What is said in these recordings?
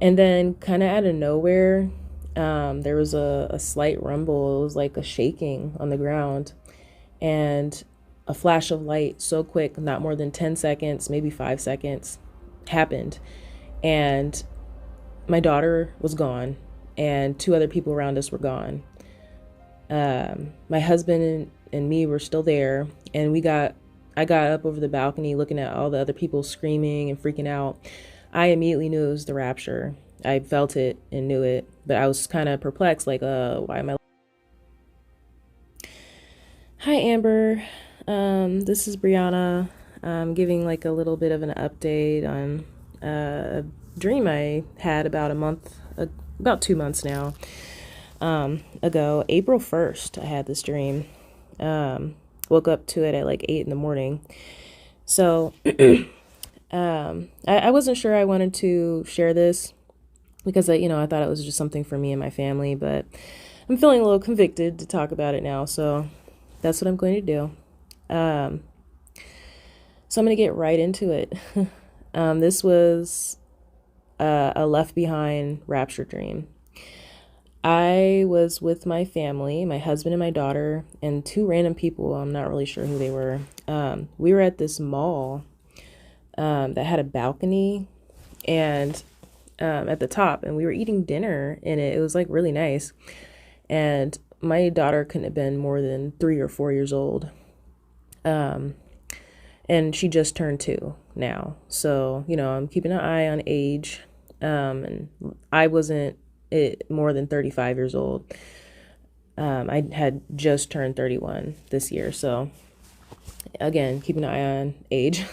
And then kind of out of nowhere, there was a slight rumble. It was like a shaking on the ground and a flash of light so quick, not more than 10 seconds, maybe 5 seconds, happened. And my daughter was gone and two other people around us were gone. My husband and me were still there, and I got up over the balcony looking at all the other people screaming and freaking out. I immediately knew it was the rapture. I felt it and knew it, but I was kind of perplexed, like, why am I? Hi, Amber. This is Brianna. I'm giving like a little bit of an update on a dream I had about 2 months now ago. April 1st, I had this dream. Woke up to it at like 8 in the morning. So I wasn't sure I wanted to share this because I thought it was just something for me and my family, but I'm feeling a little convicted to talk about it now, so that's what I'm going to do. So I'm going to get right into it. This was a left behind rapture dream. I was with my family, my husband and my daughter, and two random people. I'm not really sure who they were. We were at this mall that had a balcony and at the top, and we were eating dinner in it. It was like really nice. And my daughter couldn't have been more than 3 or 4 years old. And she just turned 2 now. So, I'm keeping an eye on age. And I wasn't more than 35 years old. I had just turned 31 this year. So again, keeping an eye on age.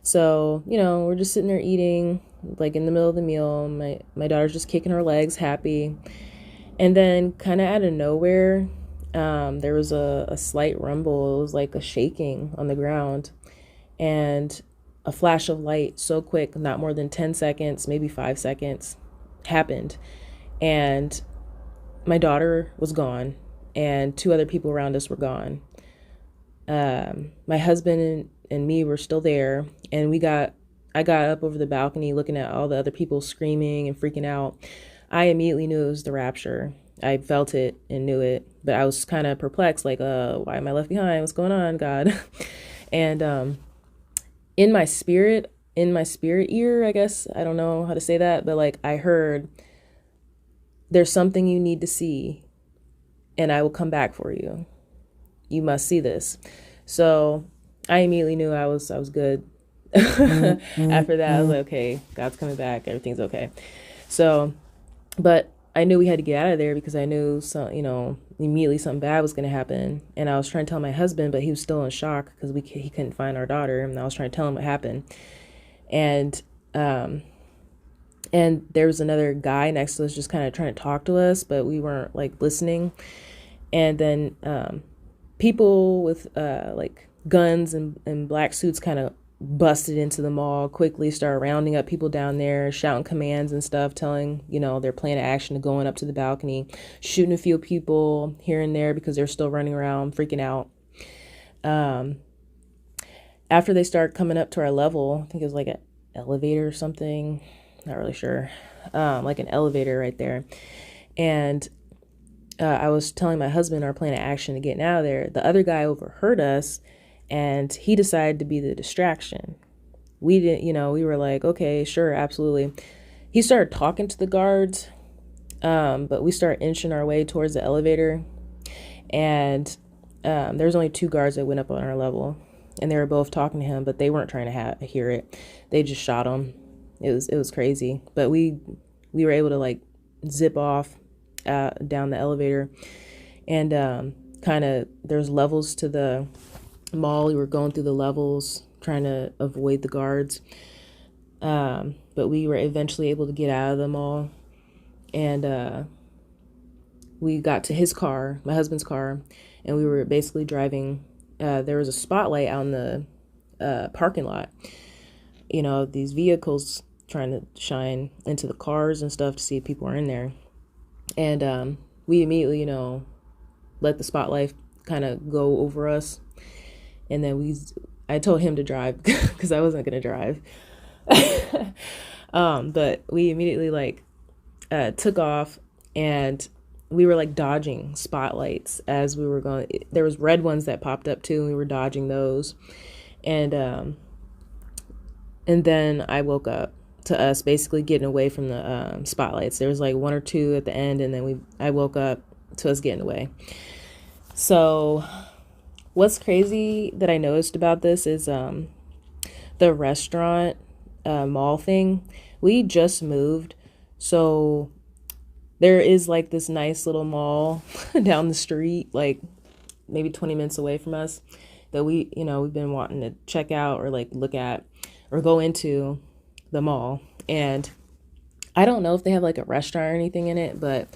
So, we're just sitting there eating, like in the middle of the meal. My daughter's just kicking her legs, happy. And then kind of out of nowhere, there was a slight rumble. It was like a shaking on the ground and a flash of light so quick, not more than 10 seconds, maybe 5 seconds, happened. And my daughter was gone and two other people around us were gone. My husband and me were still there, and I got up over the balcony looking at all the other people screaming and freaking out. I immediately knew it was the rapture. I felt it and knew it, but I was kind of perplexed, like, why am I left behind? What's going on, God? And in my spirit ear, I guess, I don't know how to say that, but like I heard, there's something you need to see, and I will come back for you. You must see this. So I immediately knew I was good. After that, I was like, okay, God's coming back. Everything's okay. So, but I knew we had to get out of there because I knew immediately something bad was going to happen. And I was trying to tell my husband, but he was still in shock because he couldn't find our daughter. And I was trying to tell him what happened. And there was another guy next to us just kind of trying to talk to us, but we weren't like listening. And then people with like guns and black suits kind of busted into the mall, quickly started rounding up people down there, shouting commands and stuff, telling, their plan of action to going up to the balcony, shooting a few people here and there because they're still running around, freaking out. After they start coming up to our level, I think it was like an elevator or something, not really sure, like an elevator right there. And I was telling my husband our plan of action to getting out of there. The other guy overheard us, and he decided to be the distraction. We didn't, we were like, okay, sure, absolutely. He started talking to the guards, but we started inching our way towards the elevator. And there was only 2 guards that went up on our level, and they were both talking to him, but they weren't trying to hear it. They just shot him. It was crazy. But we were able to like zip off down the elevator, and kind of there's levels to the mall. We were going through the levels trying to avoid the guards, but we were eventually able to get out of the mall, and we got to his car, my husband's car, and we were basically driving. There was a spotlight out in the parking lot, these vehicles trying to shine into the cars and stuff to see if people are in there. And we immediately let the spotlight kind of go over us. And then I told him to drive because I wasn't going to drive. But we immediately like took off, and we were like dodging spotlights as we were going. There was red ones that popped up too, and we were dodging those. And then I woke up to us basically getting away from the spotlights. There was like one or two at the end, and then I woke up to us getting away. So what's crazy that I noticed about this is the restaurant mall thing. We just moved, so there is like this nice little mall down the street, like maybe 20 minutes away from us, that we've been wanting to check out or like look at or go into the mall. And I don't know if they have like a restaurant or anything in it, but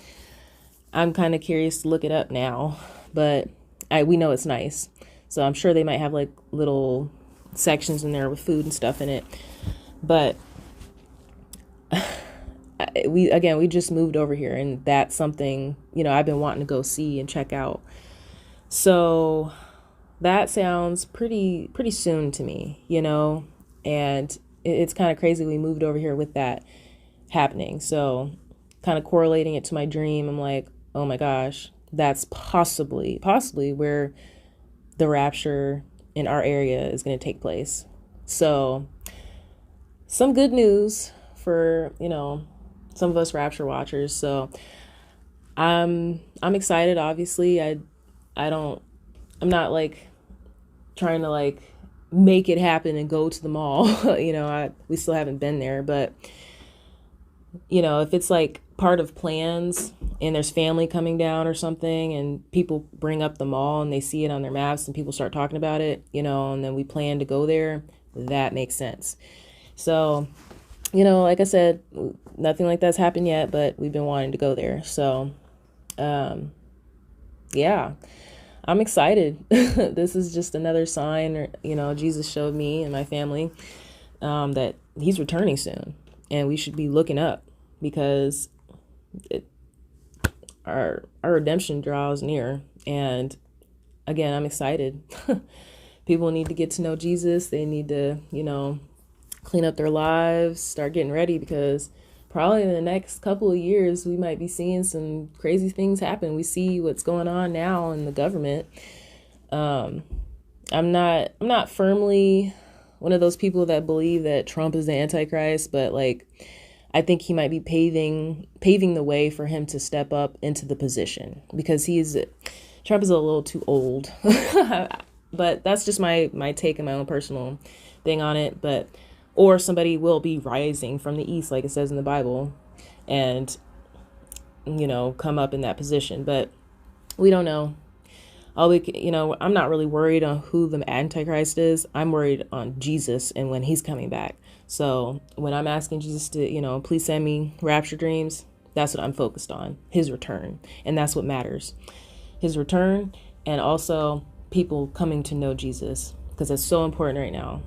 I'm kind of curious to look it up now. But we know it's nice, so I'm sure they might have like little sections in there with food and stuff in it. But we just moved over here, and that's something I've been wanting to go see and check out. So that sounds pretty soon to me, and it's kind of crazy we moved over here with that happening. So kind of correlating it to my dream, I'm like, oh my gosh, that's possibly where the rapture in our area is going to take place. So some good news for some of us rapture watchers. So I'm excited. Obviously, I'm not like trying to like make it happen and go to the mall. We still haven't been there, but if it's like part of plans and there's family coming down or something, and people bring up the mall and they see it on their maps and people start talking about it, and then we plan to go there, that makes sense. So, like I said, nothing like that's happened yet, but we've been wanting to go there. So, yeah, I'm excited. This is just another sign, Jesus showed me and my family, that he's returning soon, and we should be looking up, because our redemption draws near. And again, I'm excited. People need to get to know Jesus. They need to, clean up their lives, start getting ready, because probably in the next couple of years, we might be seeing some crazy things happen. We see what's going on now in the government. I'm not firmly one of those people that believe that Trump is the Antichrist, but like, I think he might be paving the way for him to step up into the position, because Trump is a little too old. But that's just my take and my own personal thing on it. Or somebody will be rising from the east, like it says in the Bible, and come up in that position. But we don't know. I'm not really worried on who the Antichrist is. I'm worried on Jesus and when he's coming back. So when I'm asking Jesus to, please send me rapture dreams, that's what I'm focused on, his return. And that's what matters, his return, and also people coming to know Jesus, because it's so important right now.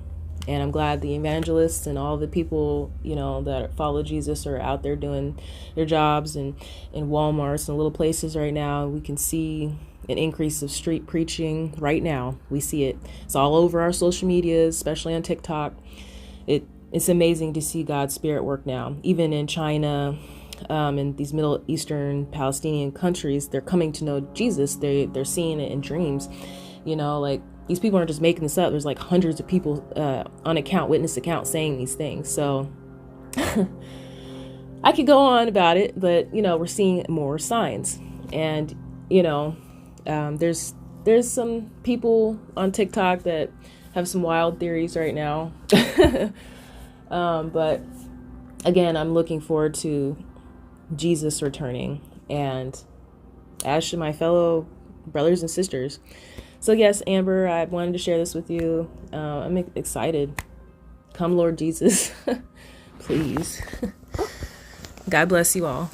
And I'm glad the evangelists and all the people, that follow Jesus are out there doing their jobs, and in Walmarts and little places right now. We can see an increase of street preaching right now. We see it. It's all over our social media, especially on TikTok. It's amazing to see God's Spirit work now. Even in China, in these Middle Eastern Palestinian countries, they're coming to know Jesus. They're seeing it in dreams. Like, these people aren't just making this up. There's like hundreds of people on witness account saying these things. So I could go on about it, but we're seeing more signs. And there's some people on TikTok that have some wild theories right now. But again, I'm looking forward to Jesus returning, and as should my fellow brothers and sisters. So yes, Amber, I wanted to share this with you. I'm excited. Come, Lord Jesus, please. God bless you all.